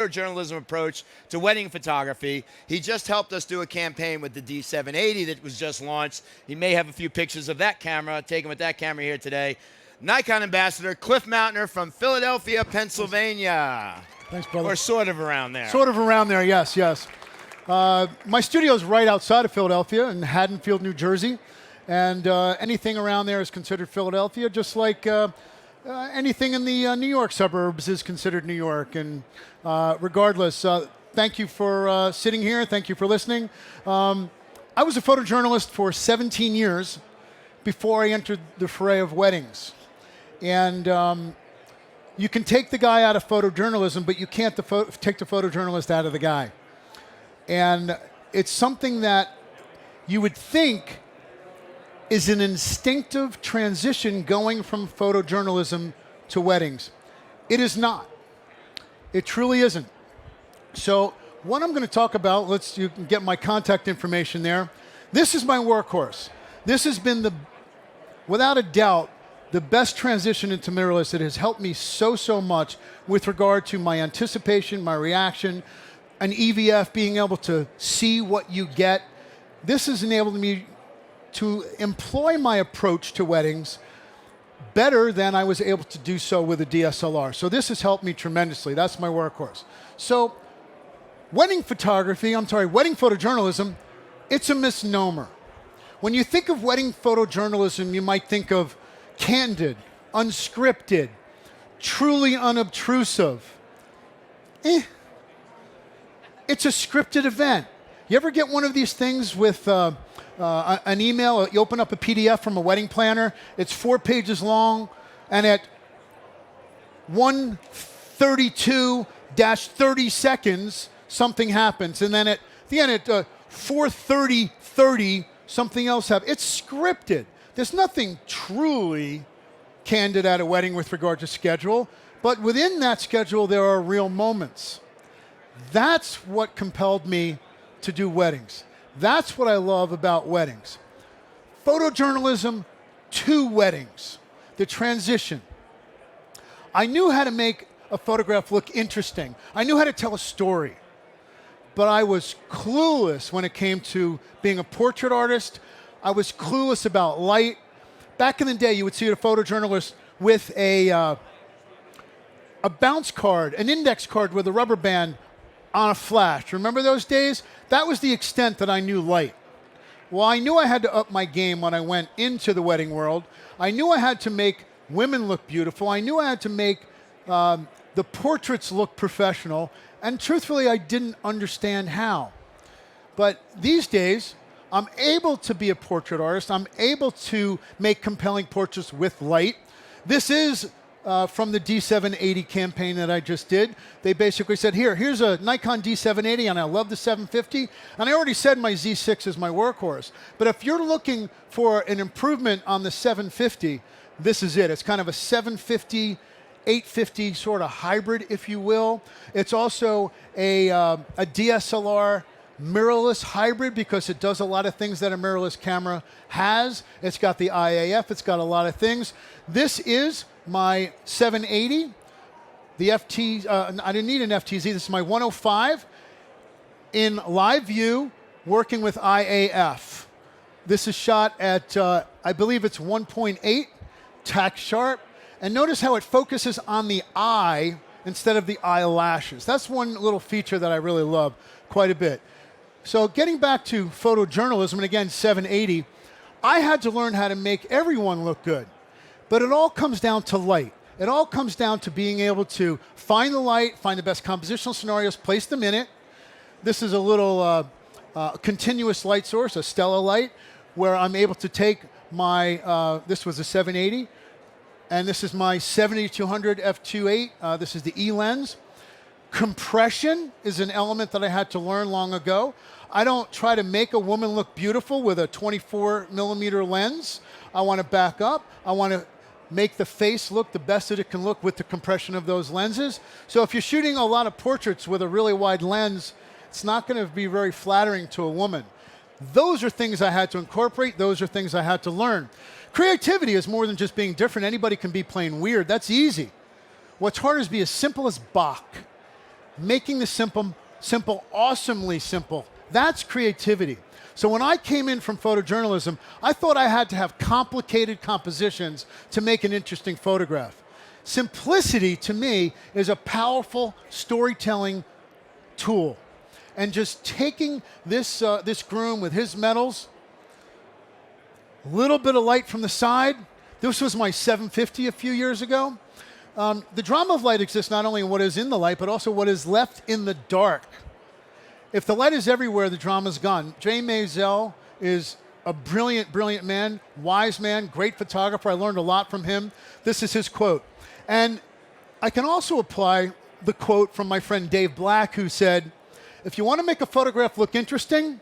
photojournalism approach to wedding photography. He just helped us do a campaign with the D780 that was just launched. He may have a few pictures of that camera, taken with that camera here today. Nikon ambassador Cliff Mautner from Philadelphia, Pennsylvania. Thanks, brother. Or sort of around there. Sort of around there, yes, yes. My studio is right outside of Philadelphia in Haddonfield, New Jersey. And anything around there is considered Philadelphia, just like anything in the New York suburbs is considered New York. And regardless, thank you for sitting here. Thank you for listening. I was a photojournalist for 17 years before I entered the fray of weddings. And you can take the guy out of photojournalism, but you can't take the photojournalist out of the guy. And it's something that you would think is an instinctive transition going from photojournalism to weddings. It is not. It truly isn't. So what I'm going to talk about, you can get my contact information there. This is my workhorse. This has been without a doubt, the best transition into mirrorless. It has helped me so much with regard to my anticipation, my reaction, an EVF, being able to see what you get. This has enabled me to employ my approach to weddings better than I was able to do so with a DSLR. So this has helped me tremendously. That's my workhorse. So wedding photojournalism, it's a misnomer. When you think of wedding photojournalism, you might think of candid, unscripted, truly unobtrusive. It's a scripted event. You ever get one of these things with an email? You open up a PDF from a wedding planner. It's 4 pages long, and at 1:32-30 seconds, something happens. And then at the end, at 4:30, something else happens. It's scripted. There's nothing truly candid at a wedding with regard to schedule, but within that schedule, there are real moments. That's what compelled me to do weddings. That's what I love about weddings. Photojournalism to weddings, the transition. I knew how to make a photograph look interesting. I knew how to tell a story. But I was clueless when it came to being a portrait artist. I was clueless about light. Back in the day, you would see a photojournalist with a bounce card, an index card with a rubber band on a flash. Remember those days? That was the extent that I knew light. Well, I knew I had to up my game when I went into the wedding world. I knew I had to make women look beautiful. I knew I had to make the portraits look professional. And truthfully, I didn't understand how. But these days, I'm able to be a portrait artist. I'm able to make compelling portraits with light. This is from the D780 campaign that I just did. They basically said, here's a Nikon D780, and I love the 750. And I already said my Z6 is my workhorse. But if you're looking for an improvement on the 750, this is it. It's kind of a 750, 850 sort of hybrid, if you will. It's also a DSLR mirrorless hybrid because it does a lot of things that a mirrorless camera has. It's got the IAF. It's got a lot of things. This is my 780. The FT, I didn't need an FTZ. This is my 105 in live view working with IAF. This is shot at, I believe it's 1.8 tack sharp. And notice how it focuses on the eye instead of the eyelashes. That's one little feature that I really love quite a bit. So getting back to photojournalism, and again, 780, I had to learn how to make everyone look good. But it all comes down to light. It all comes down to being able to find the light, find the best compositional scenarios, place them in it. This is a little continuous light source, a Stella light, where I'm able to take my, this was a 780, and this is my 7200 f2.8. This is the E lens. Compression is an element that I had to learn long ago. I don't try to make a woman look beautiful with a 24 millimeter lens. I want to back up. I want to make the face look the best that it can look with the compression of those lenses. So if you're shooting a lot of portraits with a really wide lens, it's not going to be very flattering to a woman. Those are things I had to incorporate. Those are things I had to learn. Creativity is more than just being different. Anybody can be plain weird. That's easy. What's hard is be as simple as Bach. making the simple awesomely simple. That's creativity. So when I came in from photojournalism, I thought I had to have complicated compositions to make an interesting photograph. Simplicity, to me, is a powerful storytelling tool. And just taking this groom with his metals, a little bit of light from the side. This was my 750 a few years ago. The drama of light exists not only in what is in the light, but also what is left in the dark. If the light is everywhere, the drama's gone. Jay Maisel is a brilliant, brilliant man, wise man, great photographer. I learned a lot from him. This is his quote. And I can also apply the quote from my friend Dave Black, who said, if you want to make a photograph look interesting,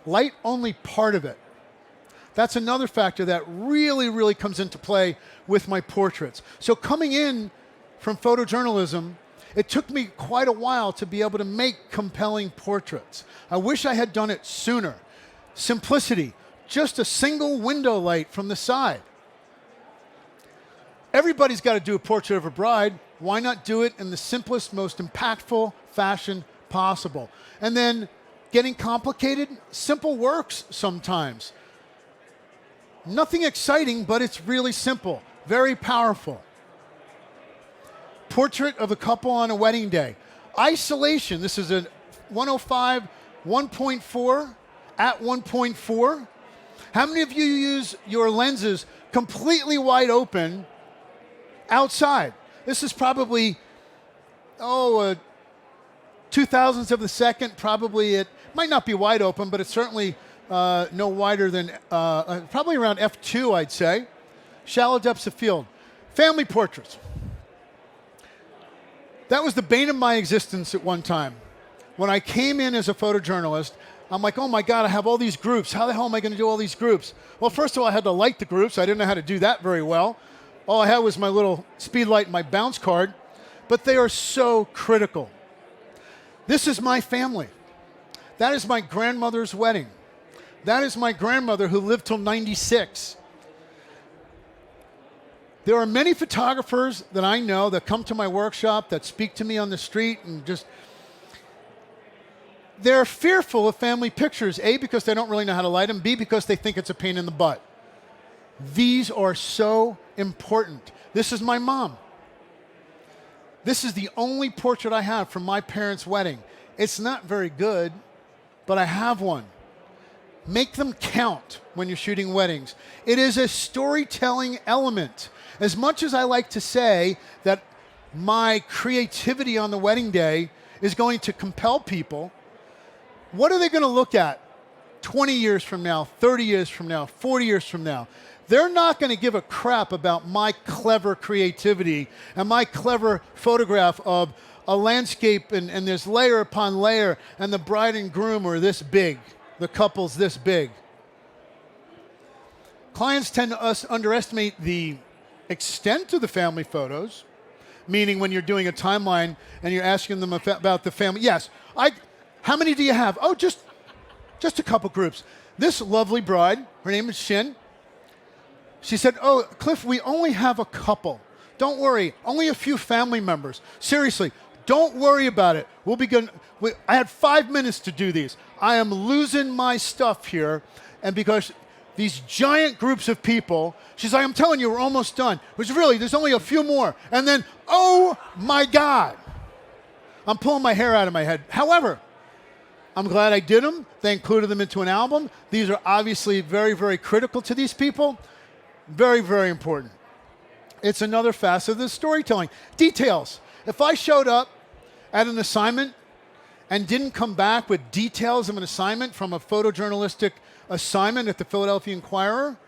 light only part of it. That's another factor that really, really comes into play with my portraits. So coming in from photojournalism, it took me quite a while to be able to make compelling portraits. I wish I had done it sooner. Simplicity, just a single window light from the side. Everybody's got to do a portrait of a bride. Why not do it in the simplest, most impactful fashion possible? And then getting complicated, simple works sometimes. Nothing exciting, but it's really simple, very powerful. Portrait of a couple on a wedding day. Isolation, this is a 105, 1.4, at 1.4. How many of you use your lenses completely wide open outside? This is probably, 2,000ths of a second, probably. It might not be wide open, but it's certainly no wider than, probably around f2, I'd say. Shallow depths of field. Family portraits. That was the bane of my existence at one time. When I came in as a photojournalist, I'm like, oh my God, I have all these groups. How the hell am I going to do all these groups? Well, first of all, I had to light the groups. I didn't know how to do that very well. All I had was my little speed light and my bounce card. But they are so critical. This is my family. That is my grandmother's wedding. That is my grandmother who lived till 96. There are many photographers that I know that come to my workshop, that speak to me on the street, and just, they're fearful of family pictures, A, because they don't really know how to light them, B, because they think it's a pain in the butt. These are so important. This is my mom. This is the only portrait I have from my parents' wedding. It's not very good, but I have one. Make them count when you're shooting weddings. It is a storytelling element. As much as I like to say that my creativity on the wedding day is going to compel people, what are they going to look at 20 years from now, 30 years from now, 40 years from now? They're not going to give a crap about my clever creativity and my clever photograph of a landscape and there's layer upon layer and the bride and groom are this big, the couple's this big. Clients tend to underestimate the extent of the family photos, meaning when you're doing a timeline and you're asking them about the family. Yes, how many do you have? Oh, just a couple groups. This lovely bride, her name is Shin. She said, oh, Cliff, we only have a couple. Don't worry, only a few family members. Seriously, don't worry about it. We'll be good. I had 5 minutes to do these. I am losing my stuff here, and because these giant groups of people, she's like, I'm telling you, we're almost done. Which really, there's only a few more. And then, oh my God. I'm pulling my hair out of my head. However, I'm glad I did them. They included them into an album. These are obviously very, very critical to these people. Very, very important. It's another facet of the storytelling. Details. If I showed up at an assignment and didn't come back with details of an assignment from a photojournalistic assignment at the Philadelphia Inquirer,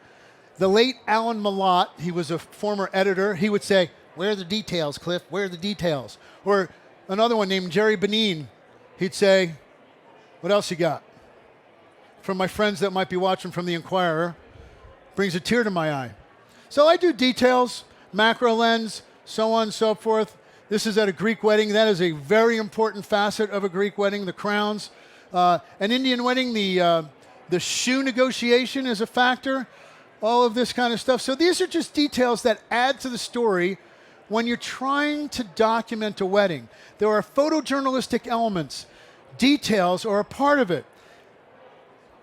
the late Alan Malott, he was a former editor, he would say, where are the details, Cliff? Where are the details? Or another one named Jerry Benin, he'd say, what else you got? From my friends that might be watching from the Inquirer, brings a tear to my eye. So I do details, macro lens, so on and so forth. This is at a Greek wedding. That is a very important facet of a Greek wedding, the crowns. An Indian wedding, the shoe negotiation is a factor, all of this kind of stuff. So these are just details that add to the story when you're trying to document a wedding, there are photojournalistic elements. Details are a part of it.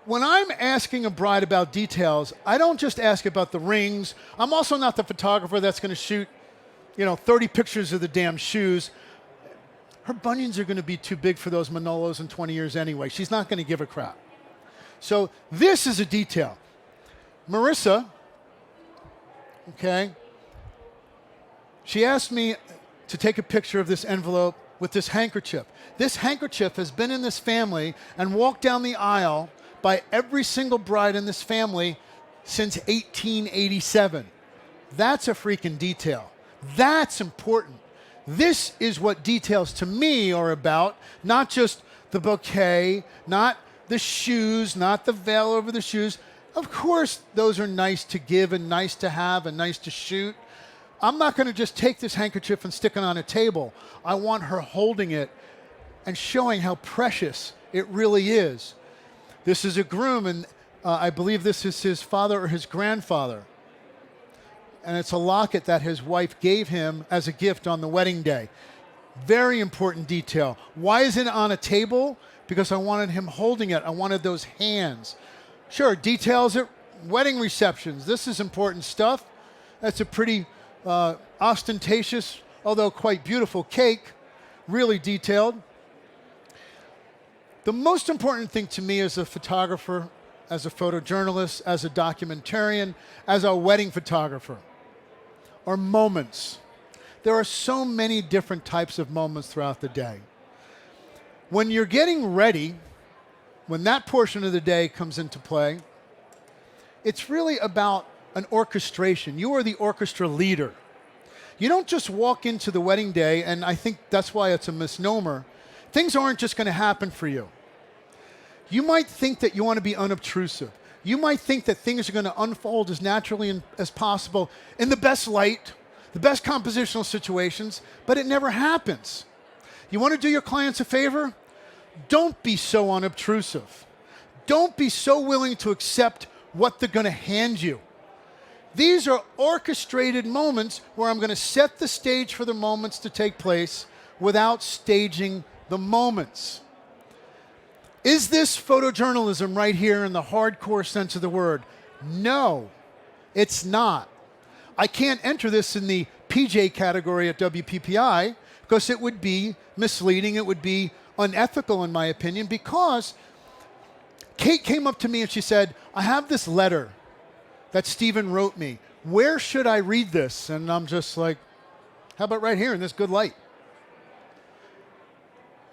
When I'm asking a bride about details, I don't just ask about the rings. I'm also not the photographer that's going to shoot, 30 pictures of the damn shoes. Her bunions are going to be too big for those Manolos in 20 years anyway. She's not going to give a crap. So this is a detail. Marissa, okay, she asked me to take a picture of this envelope with this handkerchief. This handkerchief has been in this family and walked down the aisle by every single bride in this family since 1887. That's a freaking detail. That's important. This is what details to me are about, not just the bouquet, not the shoes, not the veil over the shoes. Of course, those are nice to give and nice to have and nice to shoot. I'm not going to just take this handkerchief and stick it on a table. I want her holding it and showing how precious it really is. This is a groom, and I believe this is his father or his grandfather. And it's a locket that his wife gave him as a gift on the wedding day. Very important detail. Why is it on a table? Because I wanted him holding it. I wanted those hands. Sure, details at wedding receptions. This is important stuff. That's a pretty ostentatious, although quite beautiful cake. Really detailed. The most important thing to me as a photographer, as a photojournalist, as a documentarian, as a wedding photographer, are moments. There are so many different types of moments throughout the day. When you're getting ready, when that portion of the day comes into play, it's really about an orchestration. You are the orchestra leader. You don't just walk into the wedding day, and I think that's why it's a misnomer. Things aren't just going to happen for you. You might think that you want to be unobtrusive. You might think that things are going to unfold as naturally as possible in the best light, the best compositional situations, but it never happens. You want to do your clients a favor? Don't be so unobtrusive. Don't be so willing to accept what they're going to hand you. These are orchestrated moments where I'm going to set the stage for the moments to take place without staging the moments. Is this photojournalism right here in the hardcore sense of the word? No, it's not. I can't enter this in the PJ category at WPPI because it would be misleading, it would be unethical in my opinion, because Kate came up to me and she said, I have this letter that Stephen wrote me. Where should I read this? And I'm just like, how about right here in this good light?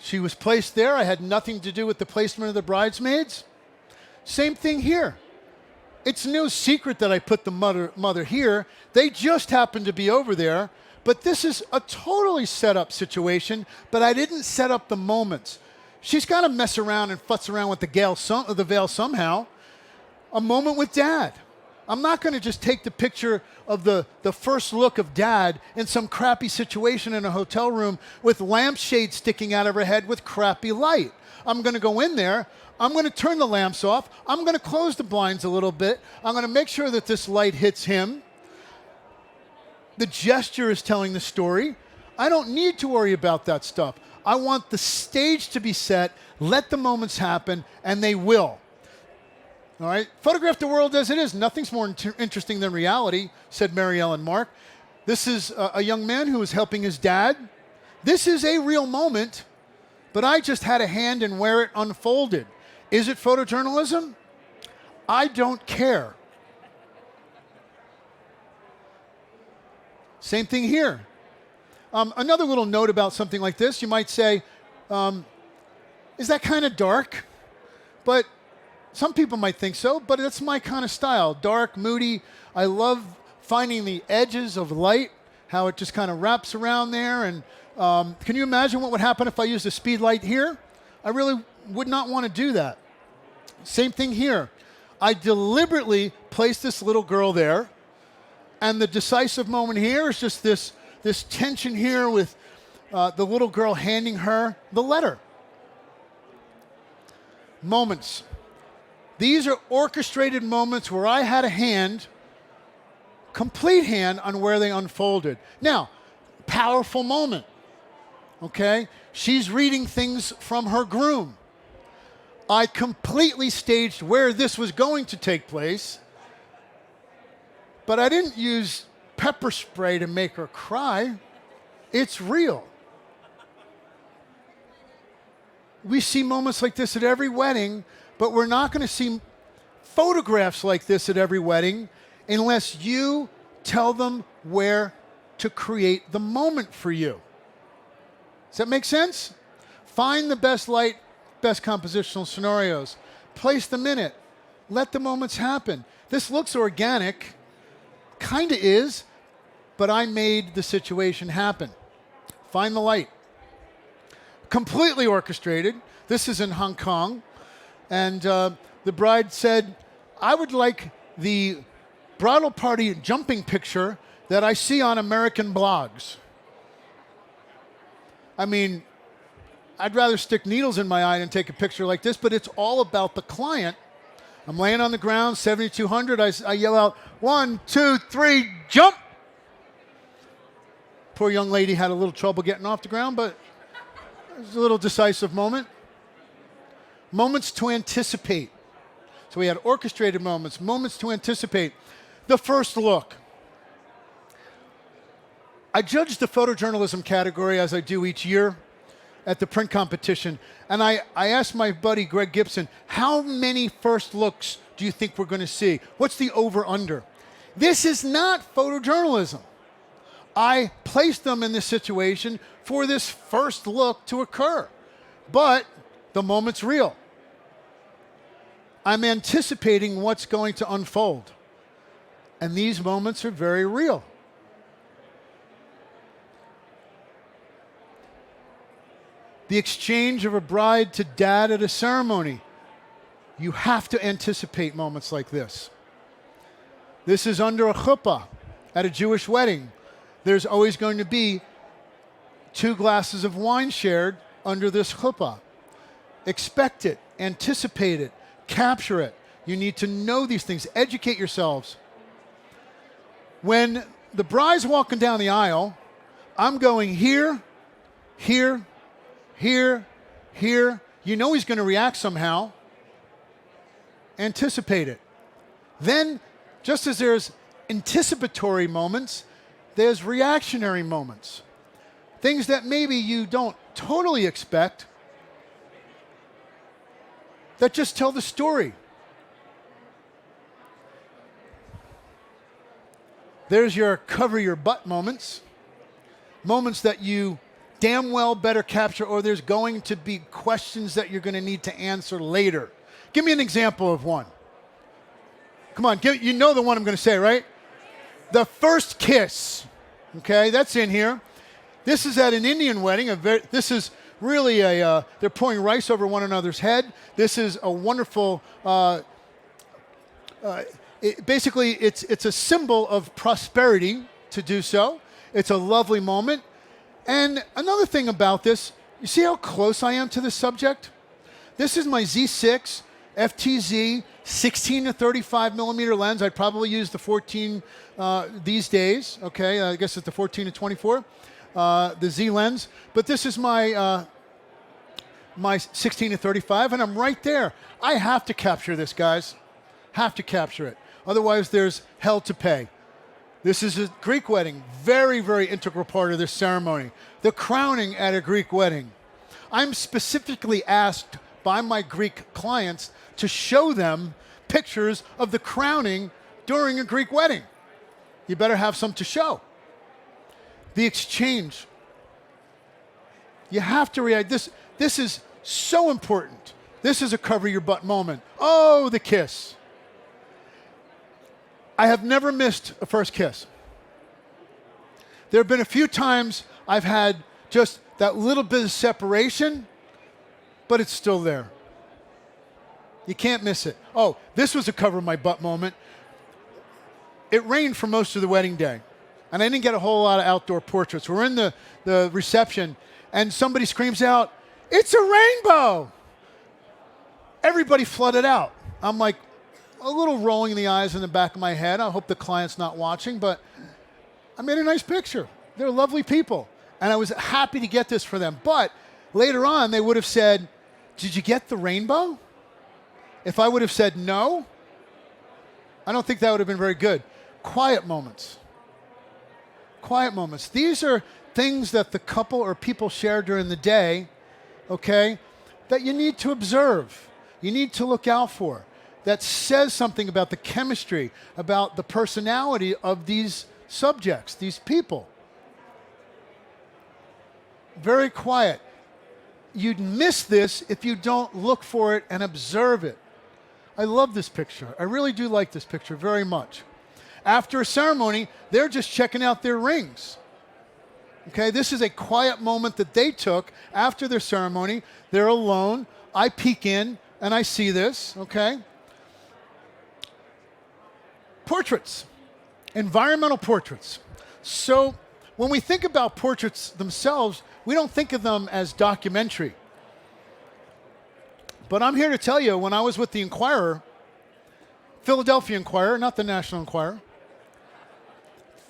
She was placed there. I had nothing to do with the placement of the bridesmaids. Same thing here. It's no secret that I put the mother here. They just happened to be over there. But this is a totally set up situation, but I didn't set up the moments. She's got to mess around and futz around with the veil somehow. A moment with Dad. I'm not going to just take the picture of the first look of Dad in some crappy situation in a hotel room with lampshades sticking out of her head with crappy light. I'm going to go in there. I'm going to turn the lamps off. I'm going to close the blinds a little bit. I'm going to make sure that this light hits him. The gesture is telling the story. I don't need to worry about that stuff. I want the stage to be set, let the moments happen, and they will. All right? Photograph the world as it is. Nothing's more interesting than reality, said Mary Ellen Mark. This is a young man who is helping his dad. This is a real moment, but I just had a hand in where it unfolded. Is it photojournalism? I don't care. Same thing here. Another little note about something like this, you might say, is that kind of dark? But some people might think so, but it's my kind of style. Dark, moody. I love finding the edges of light, how it just kind of wraps around there. And can you imagine what would happen if I used a speed light here? I really would not want to do that. Same thing here. I deliberately placed this little girl there, and the decisive moment here is just this tension here with the little girl handing her the letter. Moments. These are orchestrated moments where I had a hand, complete hand, on where they unfolded. Now, powerful moment. Okay? She's reading things from her groom. I completely staged where this was going to take place, but I didn't use pepper spray to make her cry. It's real. We see moments like this at every wedding, but we're not going to see photographs like this at every wedding unless you tell them where to create the moment for you. Does that make sense? Find the best light, best compositional scenarios. Place them in it. Let the moments happen. This looks organic. Kind of is, but I made the situation happen. Find the light. Completely orchestrated. This is in Hong Kong. And the bride said, I would like the bridal party jumping picture that I see on American blogs. I mean, I'd rather stick needles in my eye than take a picture like this, but it's all about the client. I'm laying on the ground, 7,200. I yell out, 1, 2, 3, jump! Poor young lady had a little trouble getting off the ground, but it was a little decisive moment. Moments to anticipate. So we had orchestrated moments, moments to anticipate. The first look. I judged the photojournalism category as I do each year at the print competition, and I asked my buddy Greg Gibson, how many first looks do you think we're going to see? What's the over-under? This is not photojournalism. I placed them in this situation for this first look to occur, but the moment's real. I'm anticipating what's going to unfold, and these moments are very real. The exchange of a bride to dad at a ceremony. You have to anticipate moments like this. This is under a chuppah at a Jewish wedding. There's always going to be 2 glasses of wine shared under this chuppah. Expect it, anticipate it, capture it. You need to know these things, educate yourselves. When the bride's walking down the aisle, I'm going here, here, here, here. You know he's going to react somehow. Anticipate it. Then, just as there's anticipatory moments, there's reactionary moments. Things that maybe you don't totally expect that just tell the story. There's your cover your butt moments. Moments that you damn well better capture, or there's going to be questions that you're going to need to answer later. Give me an example of one. Come on, you know the one I'm going to say, right? The first kiss. Okay, that's in here. This is at an Indian wedding. This is really they're pouring rice over one another's head. This is a wonderful, basically it's a symbol of prosperity to do so. It's a lovely moment. And another thing about this, you see how close I am to this subject? This is my Z6 FTZ 16 to 35 millimeter lens. I'd probably use the 14 these days. Okay, I guess it's the 14 to 24, the Z lens. But this is my my 16 to 35, and I'm right there. I have to capture this, guys. Have to capture it. Otherwise, there's hell to pay. This is a Greek wedding, very, very integral part of this ceremony. The crowning at a Greek wedding. I'm specifically asked by my Greek clients to show them pictures of the crowning during a Greek wedding. You better have some to show. The exchange. You have to react. This is so important. This is a cover your butt moment. Oh, the kiss. I have never missed a first kiss. There have been a few times I've had just that little bit of separation, but it's still there. You can't miss it. Oh, this was a cover my butt moment. It rained for most of the wedding day, and I didn't get a whole lot of outdoor portraits. We're in the reception, and somebody screams out, "It's a rainbow!" Everybody flooded out. I'm like, a little rolling the eyes in the back of my head. I hope the client's not watching, but I made a nice picture. They're lovely people. And I was happy to get this for them. But later on, they would have said, did you get the rainbow? If I would have said no, I don't think that would have been very good. Quiet moments. Quiet moments. These are things that the couple or people share during the day, okay, that you need to observe. You need to look out for. That says something about the chemistry, about the personality of these subjects, these people. Very quiet. You'd miss this if you don't look for it and observe it. I love this picture. I really do like this picture very much. After a ceremony, they're just checking out their rings. Okay, this is a quiet moment that they took after their ceremony. They're alone. I peek in and I see this, okay? Portraits, environmental portraits. So when we think about portraits themselves, we don't think of them as documentary. But I'm here to tell you, when I was with the Inquirer, Philadelphia Inquirer, not the National Enquirer,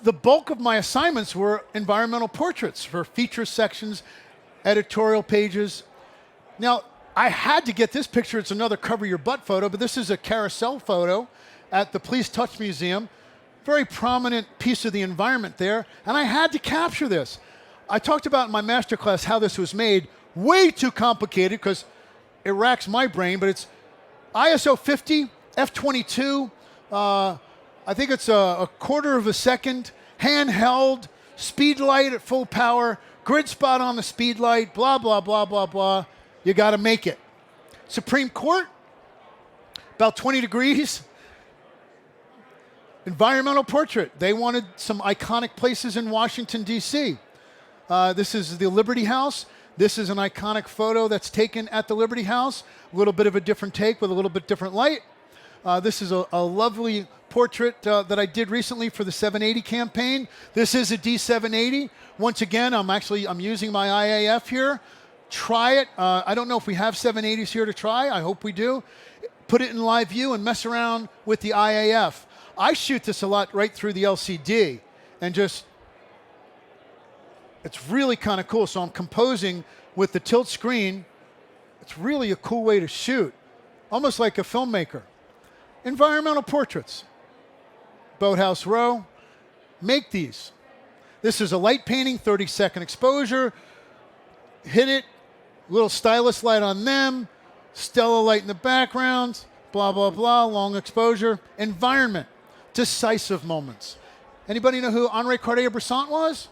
the bulk of my assignments were environmental portraits for feature sections, editorial pages. Now, I had to get this picture. It's another cover your butt photo, but this is a carousel photo at the Please Touch Museum. Very prominent piece of the environment there, and I had to capture this. I talked about in my masterclass how this was made. Way too complicated because it racks my brain, but it's ISO 50, f22, I think it's a quarter of a second, handheld, speed light at full power, grid spot on the speed light, blah, blah, blah, blah, blah. You got to make it. Supreme Court, about 20 degrees. Environmental portrait. They wanted some iconic places in Washington, D.C. This is the Liberty House. This is an iconic photo that's taken at the Liberty House. A little bit of a different take with a little bit different light. This is a lovely portrait that I did recently for the 780 campaign. This is a D780. Once again, I'm using my IAF here. Try it. I don't know if we have 780s here to try. I hope we do. Put it in live view and mess around with the IAF. I shoot this a lot right through the LCD and just, it's really kind of cool. So I'm composing with the tilt screen. It's really a cool way to shoot, almost like a filmmaker. Environmental portraits. Boathouse Row. Make these. This is a light painting, 30-second exposure. Hit it. Little stylus light on them. Stella light in the background. Blah, blah, blah. Long exposure. Environment. Decisive moments. Anybody know who Henri Cartier-Bresson was?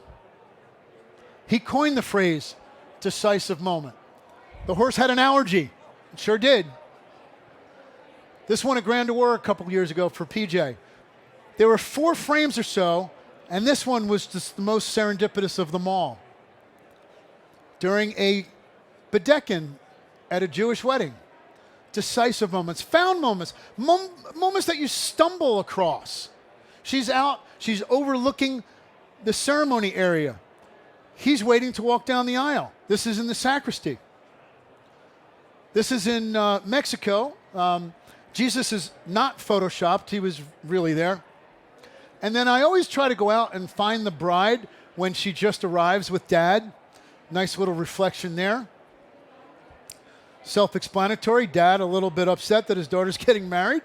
He coined the phrase, decisive moment. The horse had an allergy. It sure did. This won a Grand Award a couple years ago for PJ. There were 4 frames or so, and this one was just the most serendipitous of them all. During a bedekin at a Jewish wedding. Decisive moments, found moments, moments that you stumble across. She's out, she's overlooking the ceremony area. He's waiting to walk down the aisle. This is in the sacristy. This is in Mexico. Jesus is not photoshopped. He was really there. And then I always try to go out and find the bride when she just arrives with dad. Nice little reflection there. Self-explanatory. Dad a little bit upset that his daughter's getting married.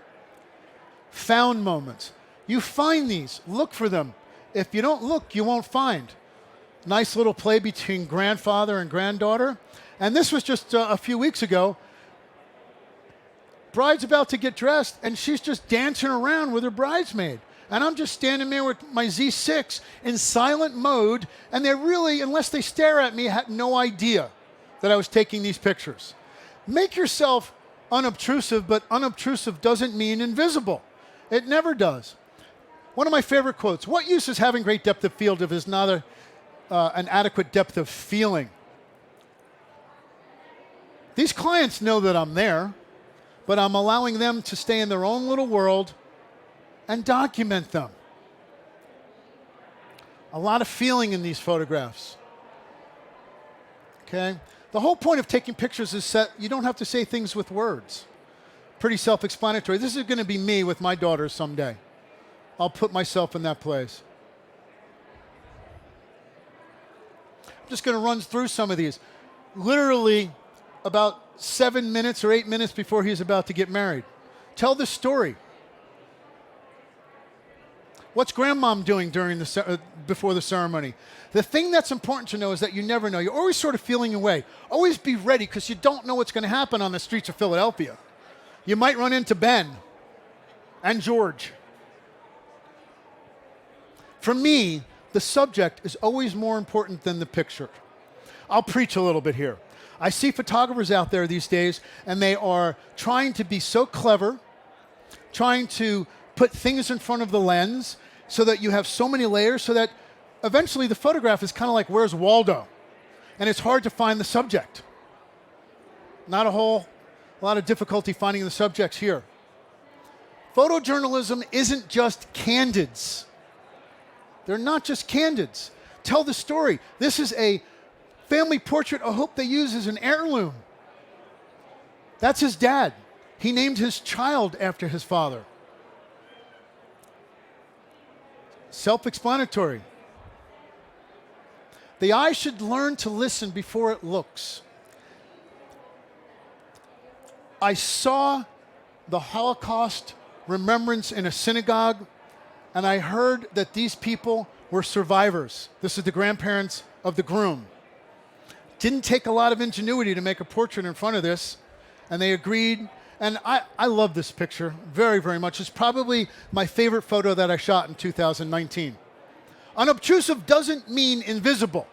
Found moments. You find these. Look for them. If you don't look, you won't find. Nice little play between grandfather and granddaughter. And this was just a few weeks ago. Bride's about to get dressed, and she's just dancing around with her bridesmaid. And I'm just standing there with my Z6 in silent mode, and they really, unless they stare at me, had no idea that I was taking these pictures. Make yourself unobtrusive, but unobtrusive doesn't mean invisible. It never does. One of my favorite quotes, what use is having great depth of field if it's not an adequate depth of feeling? These clients know that I'm there, but I'm allowing them to stay in their own little world and document them. A lot of feeling in these photographs. Okay? The whole point of taking pictures is that you don't have to say things with words. Pretty self-explanatory. This is going to be me with my daughter someday. I'll put myself in that place. I'm just going to run through some of these. Literally about 7 minutes or 8 minutes before he's about to get married. Tell the story. What's grandmom doing during before the ceremony? The thing that's important to know is that you never know. You're always sort of feeling your way. Always be ready because you don't know what's going to happen on the streets of Philadelphia. You might run into Ben and George. For me, the subject is always more important than the picture. I'll preach a little bit here. I see photographers out there these days, and they are trying to be so clever, trying to put things in front of the lens so that you have so many layers so that eventually the photograph is kind of like, where's Waldo? And it's hard to find the subject. Not a lot of difficulty finding the subjects here. Photojournalism isn't just candids. They're not just candids. Tell the story. This is a family portrait I hope they use as an heirloom. That's his dad. He named his child after his father. Self-explanatory. The eye should learn to listen before it looks. I saw the Holocaust remembrance in a synagogue, and I heard that these people were survivors. This is the grandparents of the groom. Didn't take a lot of ingenuity to make a portrait in front of this, and they agreed. And I love this picture very, very much. It's probably my favorite photo that I shot in 2019. Unobtrusive doesn't mean invisible.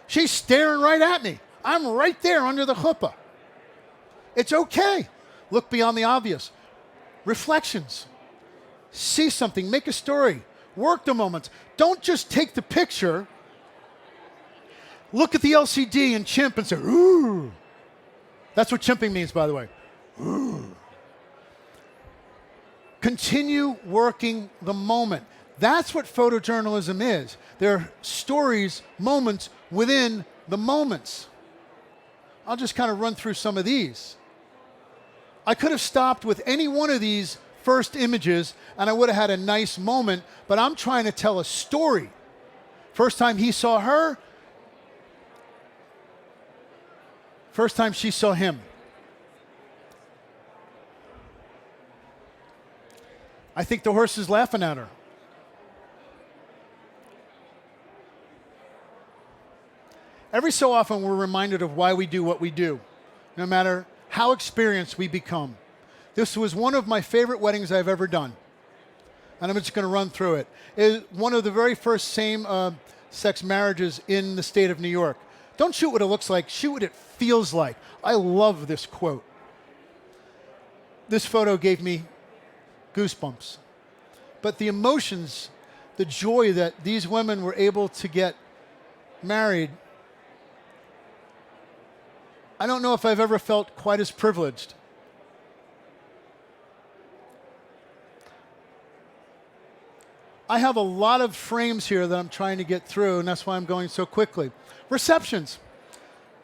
She's staring right at me. I'm right there under the chuppah. It's okay. Look beyond the obvious. Reflections. See something, make a story, work the moments. Don't just take the picture, look at the LCD and chimp and say, ooh. That's what chimping means, by the way. Ooh. Continue working the moment. That's what photojournalism is. There are stories, moments within the moments. I'll just kind of run through some of these. I could have stopped with any one of these first images and I would have had a nice moment, but I'm trying to tell a story. First time he saw her, first time she saw him. I think the horse is laughing at her. Every so often we're reminded of why we do what we do, no matter how experienced we become. This was one of my favorite weddings I've ever done. And I'm just going to run through it. It's one of the very first same-sex marriages in the state of New York. Don't shoot what it looks like, shoot what it feels like. I love this quote. This photo gave me goosebumps. But the emotions, the joy that these women were able to get married, I don't know if I've ever felt quite as privileged. I have a lot of frames here that I'm trying to get through, and that's why I'm going so quickly. Receptions.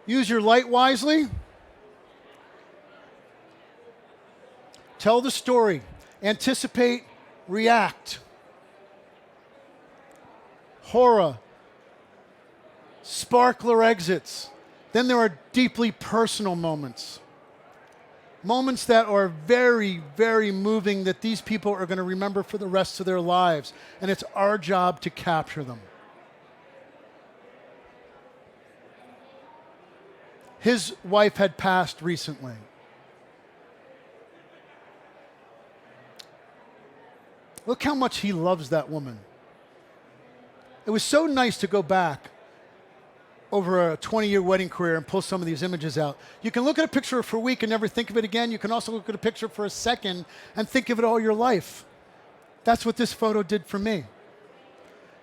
Use your light wisely. Tell the story. Anticipate, react. Horror. Sparkler exits. Then there are deeply personal moments. Moments that are very, very moving that these people are going to remember for the rest of their lives. And it's our job to capture them. His wife had passed recently. Look how much he loves that woman. It was so nice to go back over a 20-year wedding career and pull some of these images out. You can look at a picture for a week and never think of it again. You can also look at a picture for a second and think of it all your life. That's what this photo did for me.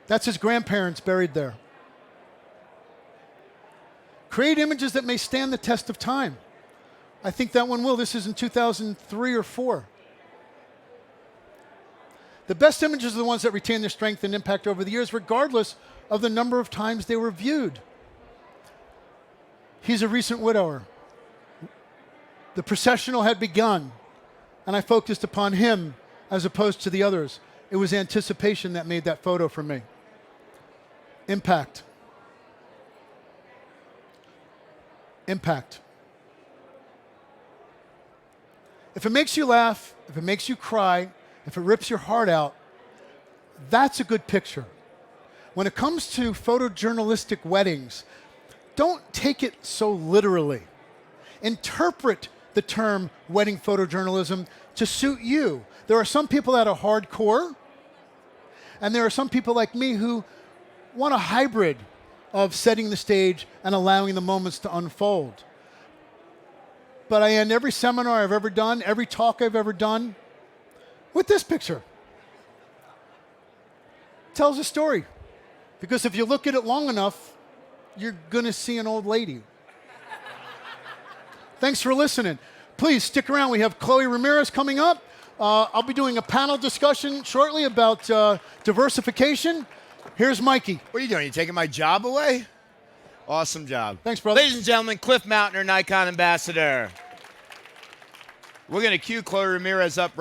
That's his grandparents buried there. Create images that may stand the test of time. I think that one will. This is in 2003 or 4. The best images are the ones that retain their strength and impact over the years, regardless of the number of times they were viewed. He's a recent widower. The processional had begun, and I focused upon him as opposed to the others. It was anticipation that made that photo for me. Impact. impact. If it makes you laugh, if it makes you cry, if it rips your heart out, that's a good picture. When it comes to photojournalistic weddings, don't take it so literally. Interpret the term wedding photojournalism to suit you. There are some people that are hardcore, and there are some people like me who want a hybrid of setting the stage and allowing the moments to unfold. But I end every seminar I've ever done, every talk I've ever done, with this picture. Tells a story. Because if you look at it long enough, you're going to see an old lady. Thanks for listening. Please stick around. We have Chloe Ramirez coming up. I'll be doing a panel discussion shortly about diversification. Here's Mikey. What are you doing? You taking my job away? Awesome job. Thanks, brother. Ladies and gentlemen, Cliff Mautner, Nikon ambassador. We're going to cue Chloe Ramirez up.